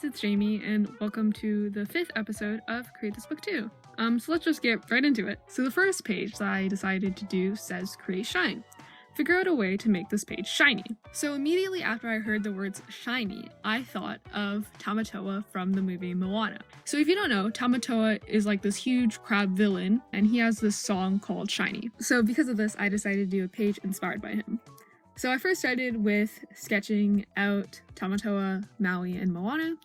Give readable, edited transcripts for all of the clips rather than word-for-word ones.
it's Jamie, and welcome to the 5th episode of Create This Book Too. So let's just get right into it. So the first page that I decided to do says create shine. Figure out a way to make this page shiny. So immediately after I heard the words shiny, I thought of Tamatoa from the movie Moana. So if you don't know, Tamatoa is like this huge crab villain, and he has this song called Shiny. So because of this, I decided to do a page inspired by him. So I first started with sketching out Tamatoa, Maui, and Moana.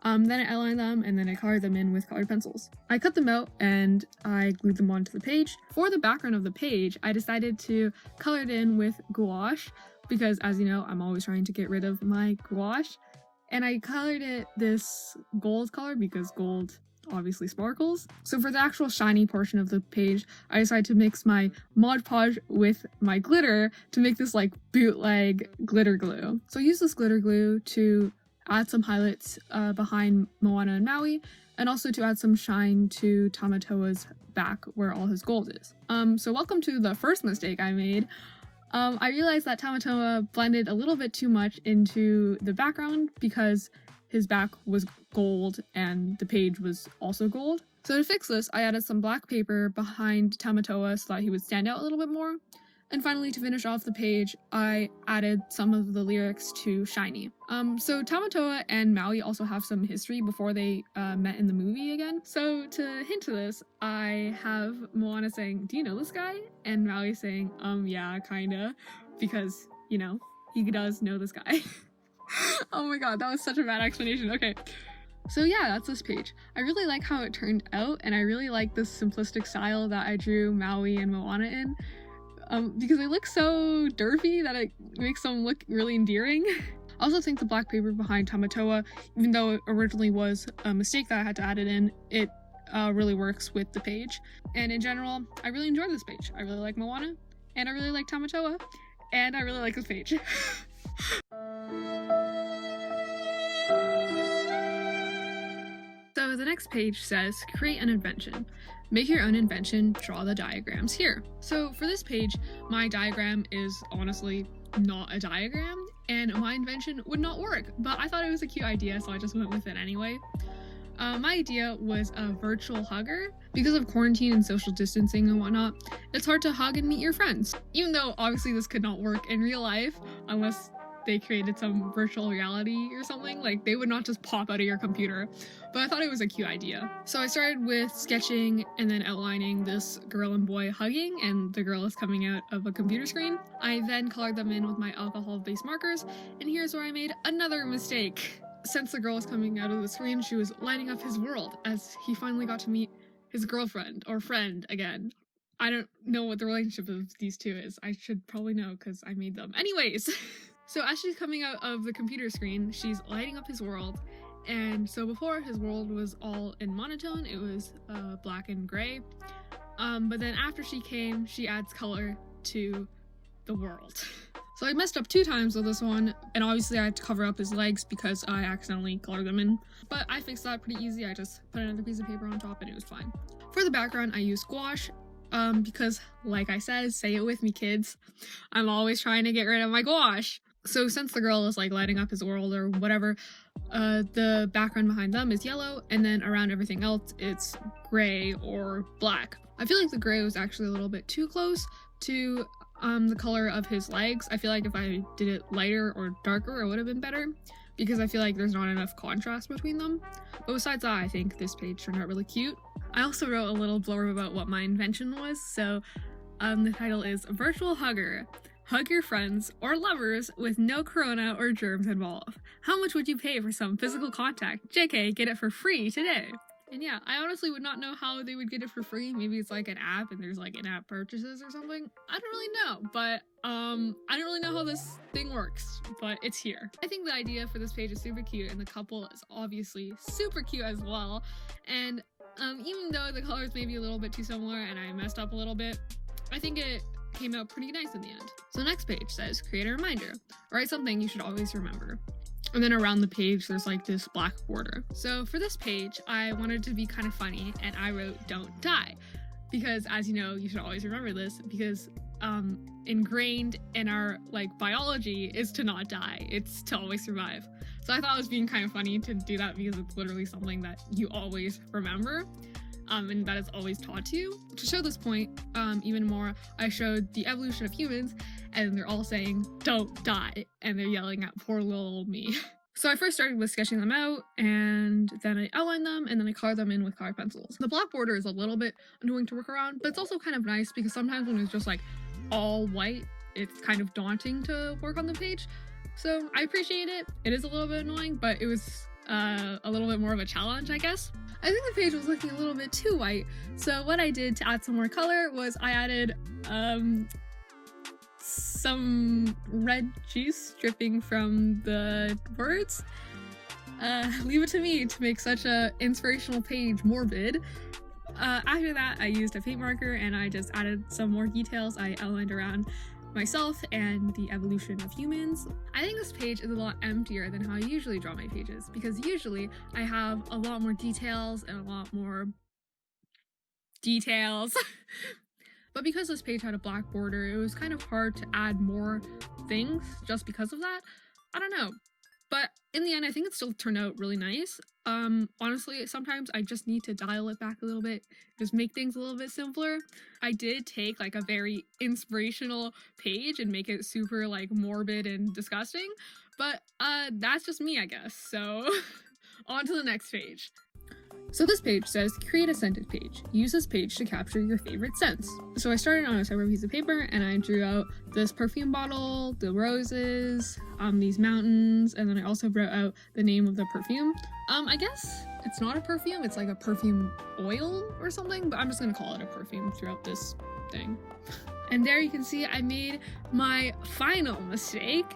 Then I outlined them, and then I colored them in with colored pencils. I cut them out and I glued them onto the page. For the background of the page, I decided to color it in with gouache because, as you know, I'm always trying to get rid of my gouache. And I colored it this gold color because gold obviously sparkles. So for the actual shiny portion of the page, I decided to mix my Mod Podge with my glitter to make this like bootleg glitter glue. So I used this glitter glue to add some highlights behind Moana and Maui, and also to add some shine to Tamatoa's back where all his gold is. So welcome to the first mistake I made. I realized that Tamatoa blended a little bit too much into the background because his back was gold and the page was also gold. So to fix this, I added some black paper behind Tamatoa so that he would stand out a little bit more. And finally, to finish off the page, I added some of the lyrics to Shiny. So Tamatoa and Maui also have some history before they met in the movie again. So to hint to this, I have Moana saying, "Do you know this guy?" And Maui saying, yeah, kinda, because, you know, he does know this guy. Oh my god, that was such a bad explanation. Okay. So yeah, that's this page. I really like how it turned out, and I really like this simplistic style that I drew Maui and Moana in. Because they look so derpy that it makes them look really endearing. I also think the black paper behind Tamatoa, even though it originally was a mistake that I had to add it in, it really works with the page. And in general, I really enjoyed this page. I really like Moana, and I really like Tamatoa, and I really like this page. So the next page says, create an invention. Make your own invention, draw the diagrams here. So for this page, my diagram is honestly not a diagram, and my invention would not work, but I thought it was a cute idea, so I just went with it anyway. My idea was a virtual hugger. Because of quarantine and social distancing and whatnot, it's hard to hug and meet your friends. Even though obviously this could not work in real life, unless they created some virtual reality or something, like they would not just pop out of your computer. But I thought it was a cute idea. So I started with sketching and then outlining this girl and boy hugging, and the girl is coming out of a computer screen. I then colored them in with my alcohol-based markers, and here's where I made another mistake. Since the girl was coming out of the screen, she was lighting up his world as he finally got to meet his girlfriend or friend again. I don't know what the relationship of these two is. I should probably know because I made them. Anyways. So as she's coming out of the computer screen, she's lighting up his world. And so before, his world was all in monotone. It was black and gray. But then after she came, she adds color to the world. So I messed up 2 times with this one. And obviously I had to cover up his legs because I accidentally colored them in. But I fixed that pretty easy. I just put another piece of paper on top and it was fine. For the background, I used gouache. Because like I said, say it with me, kids, I'm always trying to get rid of my gouache. So since the girl is like lighting up his world or whatever, the background behind them is yellow, and then around everything else it's gray or black. I feel like the gray was actually a little bit too close to the color of his legs. I feel like if I did it lighter or darker, it would have been better, because I feel like there's not enough contrast between them. But besides that, I think this page turned out really cute. I also wrote a little blurb about what my invention was. So the title is Virtual Hugger. Hug your friends or lovers with no corona or germs involved. How much would you pay for some physical contact? JK, get it for free today. And yeah, I honestly would not know how they would get it for free. Maybe it's like an app and there's like in-app purchases or something. I don't really know, but I don't really know how this thing works, but it's here. I think the idea for this page is super cute, and the couple is obviously super cute as well. And even though the colors may be a little bit too similar and I messed up a little bit, I think it came out pretty nice in the end. So the next page says, create a reminder. Write something you should always remember. And then around the page, there's like this black border. So for this page, I wanted to be kind of funny, and I wrote, don't die. Because as you know, you should always remember this, because ingrained in our like biology is to not die. It's to always survive. So I thought it was being kind of funny to do that because it's literally something that you always remember. And that is always taught to you. To show this point even more, I showed the evolution of humans, and they're all saying, "Don't die," and they're yelling at poor little old me. So I first started with sketching them out, and then I outlined them, and then I colored them in with colored pencils. The black border is a little bit annoying to work around, but it's also kind of nice because sometimes when it's just like all white, it's kind of daunting to work on the page. So I appreciate it. It is a little bit annoying, but it was a little bit more of a challenge, I guess. I think the page was looking a little bit too white, so what I did to add some more color was I added some red juice dripping from the words. Leave it to me to make such a inspirational page morbid. After that, I used a paint marker and I just added some more details. I outlined around myself and the evolution of humans. I think this page is a lot emptier than how I usually draw my pages, because usually I have a lot more details and a lot more details. But because this page had a black border, it was kind of hard to add more things just because of that. I don't know. But in the end, I think it still turned out really nice. Honestly, sometimes I just need to dial it back a little bit, just make things a little bit simpler. I did take like a very inspirational page and make it super like morbid and disgusting, but that's just me, I guess. So on to the next page. So this page says, create a scented page. Use this page to capture your favorite scents. So I started on a separate piece of paper and I drew out this perfume bottle, the roses, these mountains, and then I also wrote out the name of the perfume. I guess it's not a perfume, it's like a perfume oil or something, but I'm just gonna call it a perfume throughout this thing. And there you can see I made my final mistake.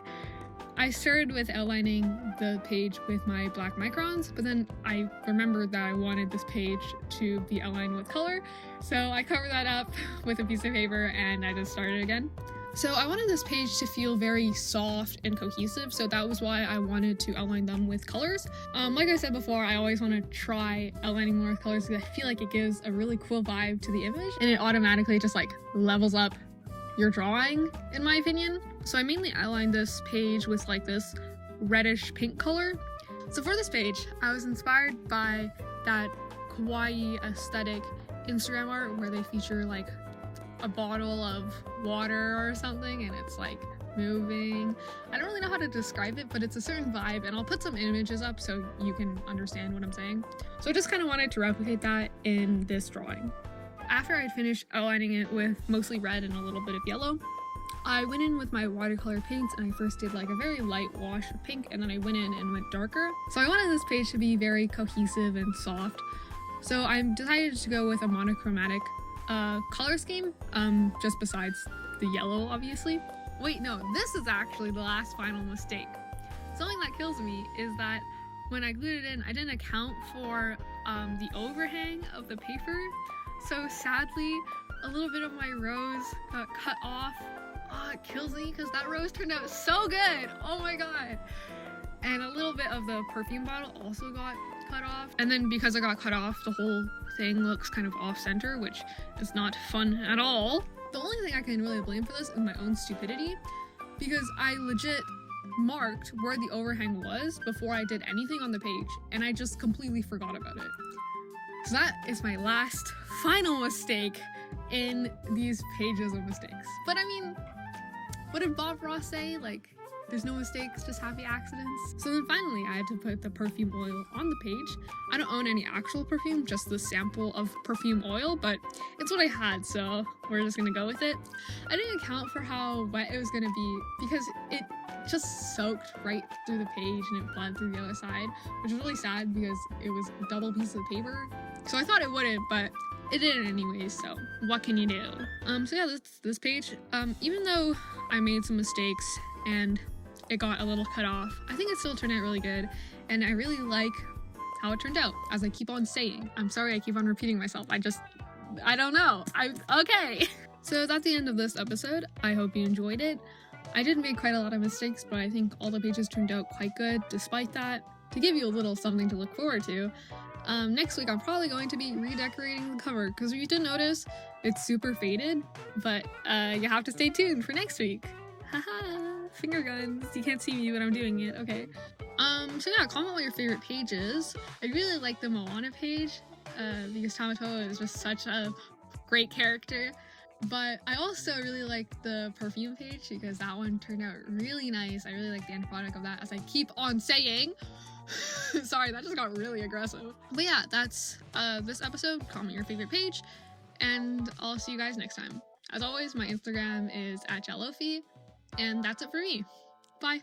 I started with outlining the page with my black microns, but then I remembered that I wanted this page to be outlined with color, so I covered that up with a piece of paper and I just started again. So I wanted this page to feel very soft and cohesive, so that was why I wanted to outline them with colors. Like I said before, I always want to try outlining more with colors because I feel like it gives a really cool vibe to the image, and it automatically just like levels up your drawing, in my opinion. So I mainly outlined this page with like this reddish pink color. So for this page, I was inspired by that kawaii aesthetic Instagram art where they feature like a bottle of water or something and it's like moving. I don't really know how to describe it, but it's a certain vibe, and I'll put some images up so you can understand what I'm saying. So I just kind of wanted to replicate that in this drawing. After I'd finished outlining it with mostly red and a little bit of yellow, I went in with my watercolor paints and I first did like a very light wash of pink, and then I went in and went darker. So I wanted this page to be very cohesive and soft. So I decided to go with a monochromatic color scheme, just besides the yellow, obviously. Wait, no, this is actually the last final mistake. Something that kills me is that when I glued it in, I didn't account for the overhang of the paper. So sadly, a little bit of my rose got cut off. Oh, it kills me because that rose turned out so good. Oh my god. And a little bit of the perfume bottle also got cut off. And then because it got cut off, the whole thing looks kind of off center, which is not fun at all. The only thing I can really blame for this is my own stupidity, because I legit marked where the overhang was before I did anything on the page, and I just completely forgot about it. So that is my last final mistake in these pages of mistakes. But I mean, what did Bob Ross say? Like, there's no mistakes, just happy accidents. So then finally I had to put the perfume oil on the page. I don't own any actual perfume, just the sample of perfume oil, but it's what I had, so we're just gonna go with it. I didn't account for how wet it was gonna be because it just soaked right through the page and it bled through the other side, which was really sad because it was a double piece of paper. So I thought it wouldn't, but it didn't anyways, so what can you do? So yeah, this page, even though I made some mistakes and it got a little cut off, I think it still turned out really good, and I really like how it turned out, as I keep on saying. I'm sorry I keep on repeating myself, I don't know, okay. So that's the end of this episode. I hope you enjoyed it. I did make quite a lot of mistakes, but I think all the pages turned out quite good despite that. To give you a little something to look forward to, Next week I'm probably going to be redecorating the cover because you did notice it's super faded, but you have to stay tuned for next week. Haha, finger guns. You can't see me, but I'm doing it. Okay. So yeah, comment what your favorite page is. I really like the Moana page because Tamatoa is just such a great character. But I also really like the Perfume page because that one turned out really nice. I really like the end product of that, as I keep on saying. Sorry, that just got really aggressive. But yeah, that's this episode. Comment your favorite page, and I'll see you guys next time. As always, my Instagram is @Jellofi, and that's it for me. Bye.